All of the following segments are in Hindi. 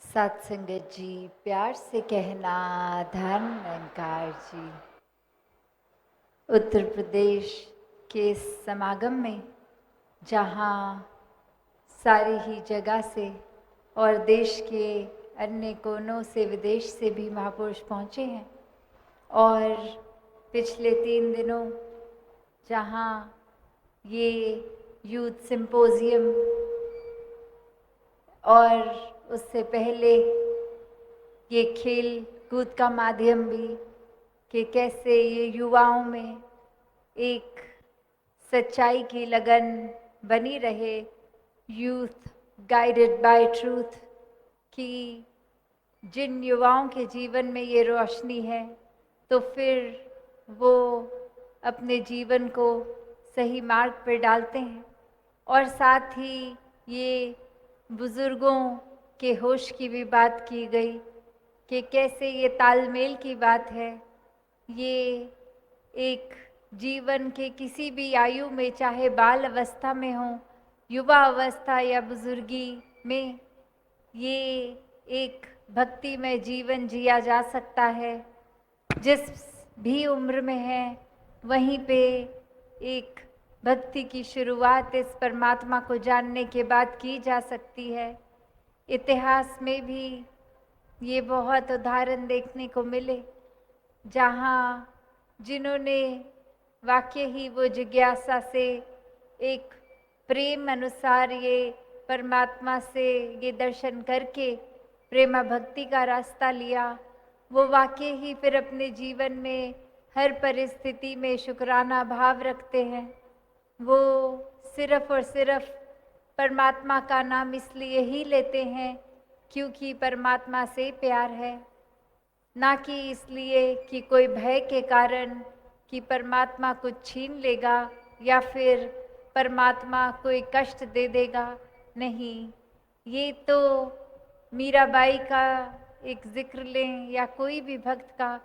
सात संगत जी, प्यार से कहना धन निरंकार जी। उत्तर प्रदेश के इस समागम में जहाँ सारी ही जगह से और देश के अन्य कोनों से, विदेश से भी महापुरुष पहुँचे हैं, और पिछले 3 दिनों जहाँ ये यूथ सिंपोजियम और उससे पहले ये खेल कूद का माध्यम भी, कि कैसे ये युवाओं में एक सच्चाई की लगन बनी रहे, यूथ गाइडेड बाय ट्रूथ, कि जिन युवाओं के जीवन में ये रोशनी है तो फिर वो अपने जीवन को सही मार्ग पर डालते हैं। और साथ ही ये बुज़ुर्गों के होश की भी बात की गई कि कैसे ये तालमेल की बात है। ये एक जीवन के किसी भी आयु में, चाहे बाल अवस्था में हो, युवा अवस्था या बुजुर्गी में, ये एक भक्ति में जीवन जिया जा सकता है। जिस भी उम्र में है वहीं पे एक भक्ति की शुरुआत इस परमात्मा को जानने के बाद की जा सकती है। इतिहास में भी ये बहुत उदाहरण देखने को मिले जहाँ जिन्होंने वाकई ही वो जिज्ञासा से, एक प्रेम अनुसार ये परमात्मा से ये दर्शन करके प्रेमा भक्ति का रास्ता लिया, वो वाकई ही फिर अपने जीवन में हर परिस्थिति में शुक्राना भाव रखते हैं। वो सिर्फ और सिर्फ परमात्मा का नाम इसलिए ही लेते हैं क्योंकि परमात्मा से प्यार है, ना कि इसलिए कि कोई भय के कारण कि परमात्मा कुछ छीन लेगा या फिर परमात्मा कोई कष्ट दे देगा। नहीं, ये तो मीराबाई का एक जिक्र लें या कोई भी भक्त का,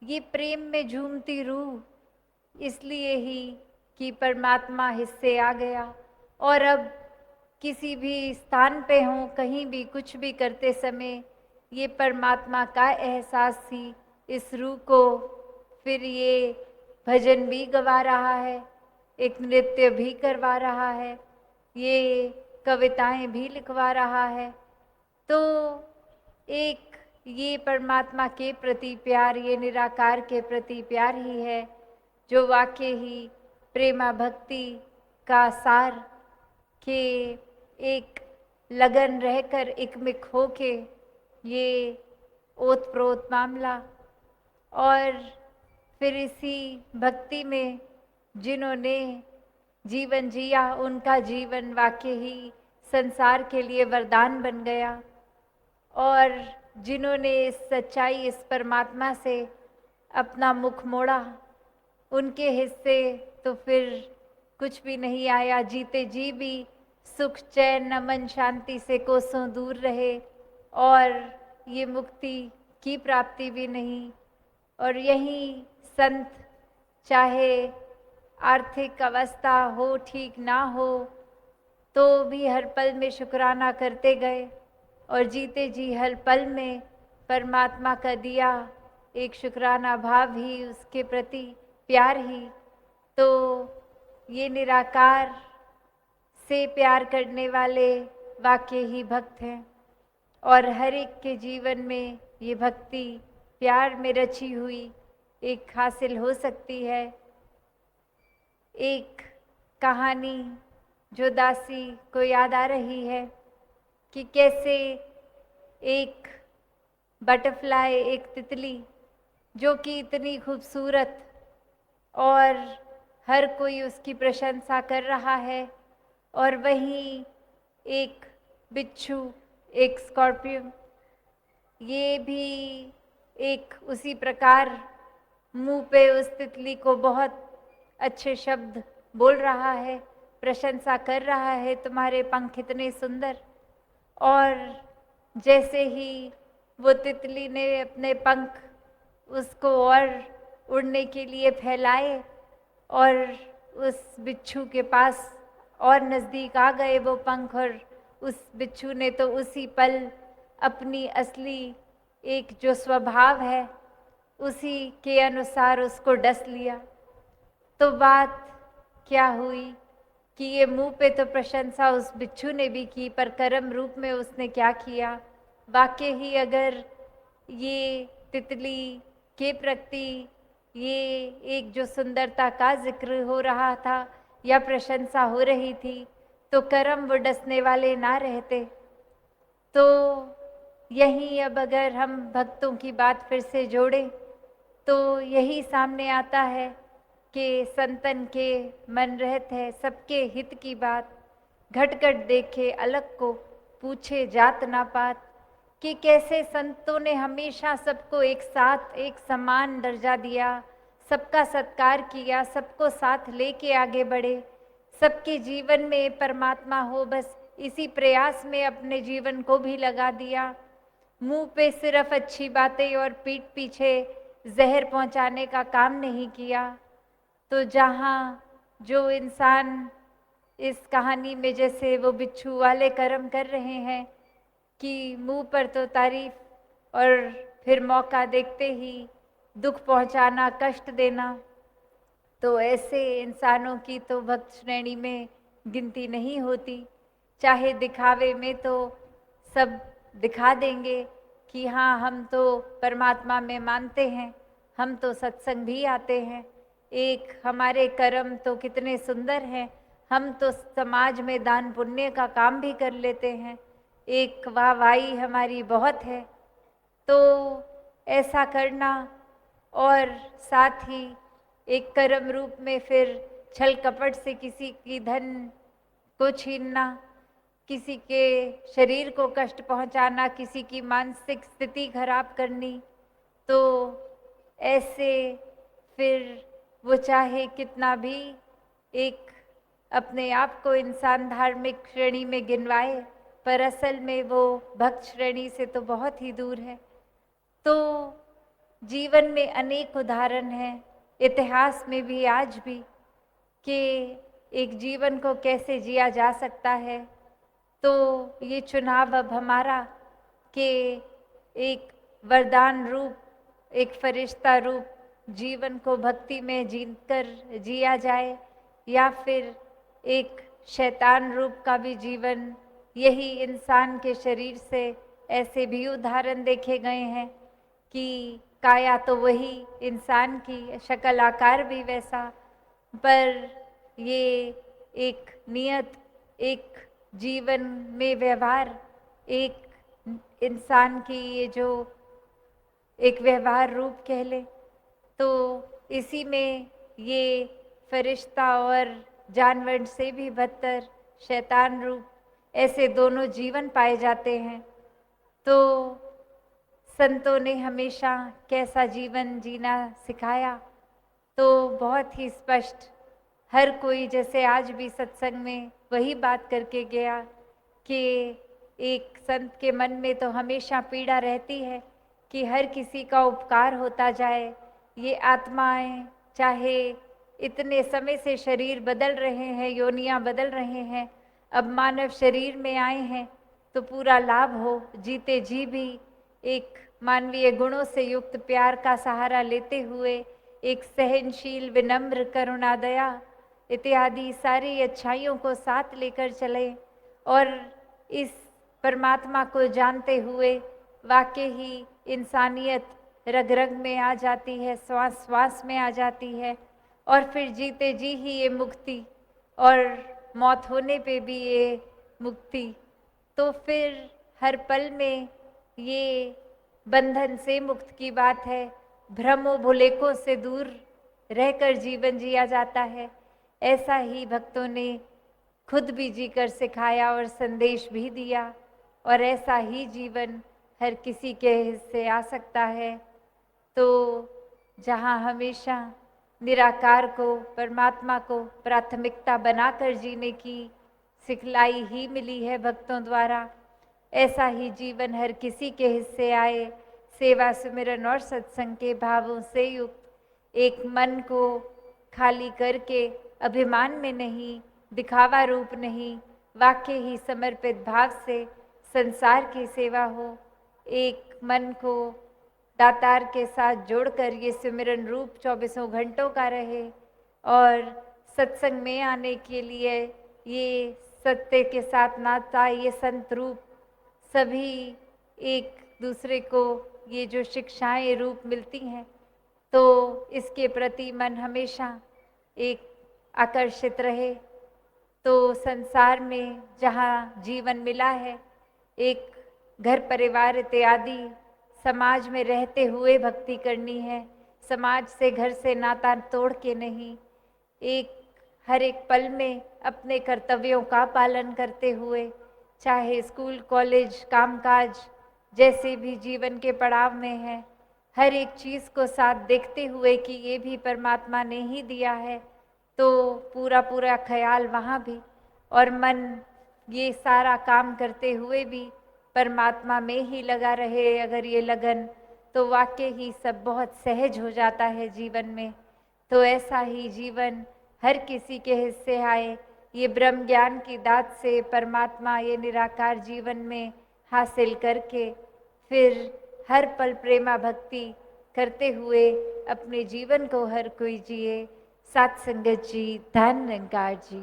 ये प्रेम में झूमती रूह इसलिए ही कि परमात्मा हिस्से आ गया। और अब किसी भी स्थान पे हों, कहीं भी कुछ भी करते समय ये परमात्मा का एहसास ही इस रूह को फिर ये भजन भी गवा रहा है, एक नृत्य भी करवा रहा है, ये कविताएं भी लिखवा रहा है। तो एक ये परमात्मा के प्रति प्यार, ये निराकार के प्रति प्यार ही है जो वाकई ही प्रेमा भक्ति का सार के एक लगन रहकर एकमिक होके ये ओत प्रोत मामला, और फिर इसी भक्ति में जिन्होंने जीवन जिया उनका जीवन वाकई ही संसार के लिए वरदान बन गया। और जिन्होंने इस सच्चाई, इस परमात्मा से अपना मुख मोड़ा, उनके हिस्से तो फिर कुछ भी नहीं आया। जीते जी भी सुख चैन अमन शांति से कोसों दूर रहे और ये मुक्ति की प्राप्ति भी नहीं। और यही संत चाहे आर्थिक अवस्था हो, ठीक ना हो, तो भी हर पल में शुक्राना करते गए और जीते जी हर पल में परमात्मा का दिया एक शुक्राना भाव ही, उसके प्रति प्यार ही। तो ये निराकार से प्यार करने वाले वाकई ही भक्त हैं, और हर एक के जीवन में ये भक्ति प्यार में रची हुई एक हासिल हो सकती है। एक कहानी जो दासी को याद आ रही है कि कैसे एक बटरफ्लाई, एक तितली जो कि इतनी खूबसूरत और हर कोई उसकी प्रशंसा कर रहा है, और वहीं एक बिच्छू, एक स्कॉर्पियन, ये भी एक उसी प्रकार मुंह पे उस तितली को बहुत अच्छे शब्द बोल रहा है, प्रशंसा कर रहा है, तुम्हारे पंख इतने सुंदर। और जैसे ही वो तितली ने अपने पंख उसको और उड़ने के लिए फैलाए और उस बिच्छू के पास और नज़दीक आ गए वो पंख, और उस बिच्छू ने तो उसी पल अपनी असली एक जो स्वभाव है उसी के अनुसार उसको डस लिया। तो बात क्या हुई कि ये मुंह पे तो प्रशंसा उस बिच्छू ने भी की, पर कर्म रूप में उसने क्या किया, वाकई ही अगर ये तितली के प्रति ये एक जो सुंदरता का जिक्र हो रहा था या प्रशंसा हो रही थी, तो कर्म वो डसने वाले ना रहते। तो यही अब अगर हम भक्तों की बात फिर से जोड़ें तो यही सामने आता है कि संतन के मन रहत है सबके हित की बात, घट घट देखे अलग को पूछे जात ना पात। कि कैसे संतों ने हमेशा सबको एक साथ एक समान दर्जा दिया, सबका सत्कार किया, सबको साथ लेके आगे बढ़े, सबके जीवन में परमात्मा हो, बस इसी प्रयास में अपने जीवन को भी लगा दिया। मुंह पे सिर्फ अच्छी बातें और पीठ पीछे जहर पहुंचाने का काम नहीं किया। तो जहाँ जो इंसान इस कहानी में जैसे वो बिच्छू वाले कर्म कर रहे हैं कि मुंह पर तो तारीफ और फिर मौका देखते ही दुख पहुंचाना, कष्ट देना, तो ऐसे इंसानों की तो भक्त श्रेणी में गिनती नहीं होती। चाहे दिखावे में तो सब दिखा देंगे कि हाँ हम तो परमात्मा में मानते हैं, हम तो सत्संग भी आते हैं, एक हमारे कर्म तो कितने सुंदर हैं, हम तो समाज में दान पुण्य का काम भी कर लेते हैं, एक वाहवाही हमारी बहुत है। तो ऐसा करना और साथ ही एक कर्म रूप में फिर छल कपट से किसी की धन को छीनना, किसी के शरीर को कष्ट पहुंचाना, किसी की मानसिक स्थिति खराब करनी, तो ऐसे फिर वो चाहे कितना भी एक अपने आप को इंसान धार्मिक श्रेणी में गिनवाए, पर असल में वो भक्त श्रेणी से तो बहुत ही दूर है। तो जीवन में अनेक उदाहरण हैं, इतिहास में भी आज भी, कि एक जीवन को कैसे जिया जा सकता है। तो ये चुनाव अब हमारा कि एक वरदान रूप, एक फरिश्ता रूप जीवन को भक्ति में जीकर जिया जाए, या फिर एक शैतान रूप का भी जीवन। यही इंसान के शरीर से ऐसे भी उदाहरण देखे गए हैं कि काया तो वही इंसान की, शक्ल आकार भी वैसा, पर ये एक नियत, एक जीवन में व्यवहार, एक इंसान की ये जो एक व्यवहार रूप कह ले, तो इसी में ये फरिश्ता और जानवर से भी बदतर शैतान रूप ऐसे दोनों जीवन पाए जाते हैं। तो संतों ने हमेशा कैसा जीवन जीना सिखाया, तो बहुत ही स्पष्ट, हर कोई जैसे आज भी सत्संग में वही बात करके गया कि एक संत के मन में तो हमेशा पीड़ा रहती है कि हर किसी का उपकार होता जाए। ये आत्माएं चाहे इतने समय से शरीर बदल रहे हैं, योनियां बदल रहे हैं, अब मानव शरीर में आए हैं तो पूरा लाभ हो, जीते जी भी एक मानवीय गुणों से युक्त प्यार का सहारा लेते हुए एक सहनशील, विनम्र, करुणा, दया इत्यादि सारी अच्छाइयों को साथ लेकर चले, और इस परमात्मा को जानते हुए वाकई ही इंसानियत रग रग में आ जाती है, श्वास श्वास में आ जाती है, और फिर जीते जी ही ये मुक्ति, और मौत होने पे भी ये मुक्ति। तो फिर हर पल में ये बंधन से मुक्त की बात है, भ्रमों भुलेखों से दूर रहकर जीवन जिया जाता है। ऐसा ही भक्तों ने खुद भी जीकर सिखाया और संदेश भी दिया, और ऐसा ही जीवन हर किसी के हिस्से आ सकता है। तो जहाँ हमेशा निराकार को, परमात्मा को प्राथमिकता बनाकर जीने की सिखलाई ही मिली है भक्तों द्वारा, ऐसा ही जीवन हर किसी के हिस्से आए, सेवा, सुमिरन और सत्संग के भावों से युक्त, एक मन को खाली करके, अभिमान में नहीं, दिखावा रूप नहीं, वाकई ही समर्पित भाव से संसार की सेवा हो, एक मन को दातार के साथ जोड़कर ये सिमरन रूप 24 घंटों का रहे और सत्संग में आने के लिए ये सत्य के साथ नाता, ये संत रूप सभी एक दूसरे को ये जो शिक्षाएं रूप मिलती हैं, तो इसके प्रति मन हमेशा एक आकर्षित रहे। तो संसार में जहाँ जीवन मिला है, एक घर परिवार इत्यादि समाज में रहते हुए भक्ति करनी है, समाज से घर से नाता तोड़ के नहीं, एक हर एक पल में अपने कर्तव्यों का पालन करते हुए, चाहे स्कूल कॉलेज कामकाज जैसे भी जीवन के पड़ाव में है, हर एक चीज़ को साथ देखते हुए कि ये भी परमात्मा ने ही दिया है, तो पूरा पूरा ख्याल वहाँ भी और मन ये सारा काम करते हुए भी परमात्मा में ही लगा रहे। अगर ये लगन तो वाकई ही सब बहुत सहज हो जाता है जीवन में। तो ऐसा ही जीवन हर किसी के हिस्से आए, ये ब्रह्म ज्ञान की दात से परमात्मा ये निराकार जीवन में हासिल करके फिर हर पल प्रेमा भक्ति करते हुए अपने जीवन को हर कोई जिए। सत्संगत जी, धन निरंकार जी।